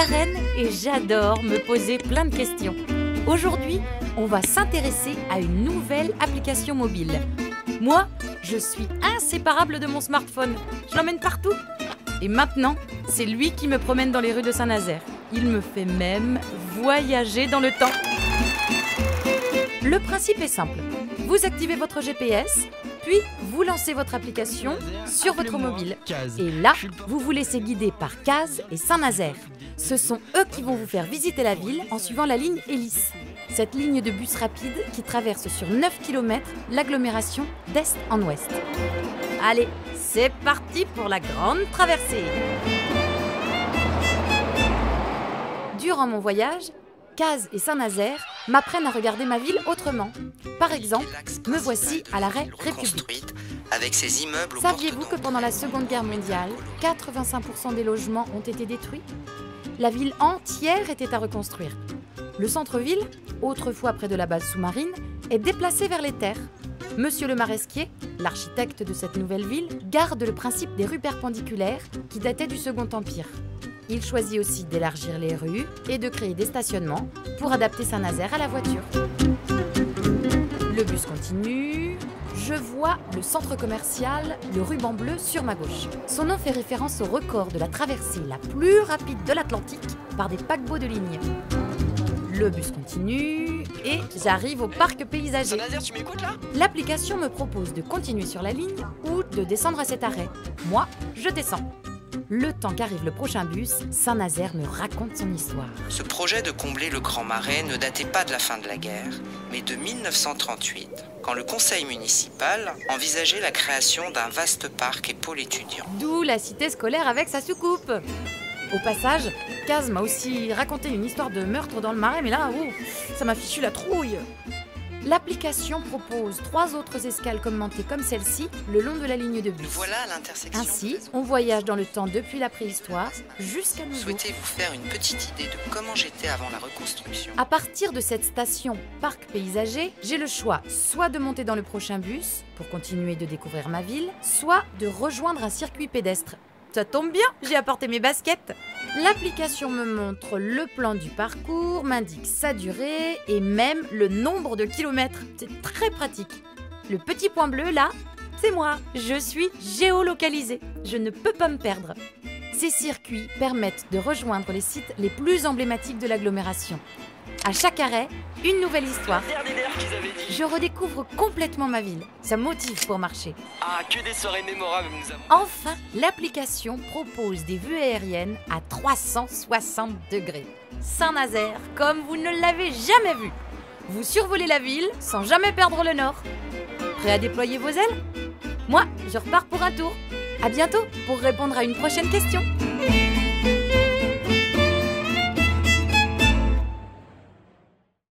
Karen et j'adore me poser plein de questions. Aujourd'hui, on va s'intéresser à une nouvelle application mobile. Moi, je suis inséparable de mon smartphone. Je l'emmène partout. Et maintenant, c'est lui qui me promène dans les rues de Saint-Nazaire. Il me fait même voyager dans le temps. Le principe est simple. Vous activez votre GPS, puis vous lancez votre application sur votre mobile. Et là, vous vous laissez guider par Cazes et Saint-Nazaire. Ce sont eux qui vont vous faire visiter la ville en suivant la ligne Hélice. Cette ligne de bus rapide qui traverse sur 9 km l'agglomération d'est en ouest. Allez, c'est parti pour la grande traversée. Durant mon voyage, Cazes et Saint-Nazaire m'apprennent à regarder ma ville autrement. Par exemple, me voici à l'arrêt République. Avec ses immeubles. Saviez-vous que pendant la Seconde Guerre mondiale, 85% des logements ont été détruits? La ville entière était à reconstruire. Le centre-ville, autrefois près de la base sous-marine, est déplacé vers les terres. Monsieur le Maresquier, l'architecte de cette nouvelle ville, garde le principe des rues perpendiculaires qui dataient du Second Empire. Il choisit aussi d'élargir les rues et de créer des stationnements pour adapter Saint-Nazaire à la voiture. Le bus continue. Je vois le centre commercial, le Ruban Bleu, sur ma gauche. Son nom fait référence au record de la traversée la plus rapide de l'Atlantique par des paquebots de ligne. Le bus continue et j'arrive au parc paysager. Saint-Nazaire, tu m'écoutes là? L'application me propose de continuer sur la ligne ou de descendre à cet arrêt. Moi, je descends. Le temps qu'arrive le prochain bus, Saint-Nazaire me raconte son histoire. Ce projet de combler le Grand Marais ne datait pas de la fin de la guerre, mais de 1938, quand le conseil municipal envisageait la création d'un vaste parc et pôle étudiant. D'où la cité scolaire avec sa soucoupe. Au passage, Cazes m'a aussi raconté une histoire de meurtre dans le Marais, mais là, ça m'a fichu la trouille. L'application propose 3 autres escales commentées comme celle-ci le long de la ligne de bus. Voilà à l'intersection. Ainsi, on voyage dans le temps depuis la préhistoire jusqu'à nos jours. Souhaitez-vous faire une petite idée de comment j'étais avant la reconstruction? À partir de cette station parc paysager, j'ai le choix soit de monter dans le prochain bus pour continuer de découvrir ma ville, soit de rejoindre un circuit pédestre. Ça tombe bien, j'ai apporté mes baskets. L'application me montre le plan du parcours, m'indique sa durée et même le nombre de kilomètres. C'est très pratique. Le petit point bleu là, c'est moi. Je suis géolocalisée. Je ne peux pas me perdre. Ces circuits permettent de rejoindre les sites les plus emblématiques de l'agglomération. À chaque arrêt, une nouvelle histoire. Je redécouvre complètement ma ville. Ça motive pour marcher. Ah, que des soirées mémorables nous avons. Enfin, l'application propose des vues aériennes à 360 degrés. Saint-Nazaire, comme vous ne l'avez jamais vu. Vous survolez la ville sans jamais perdre le nord. Prêt à déployer vos ailes? Moi, je repars pour un tour. À bientôt pour répondre à une prochaine question.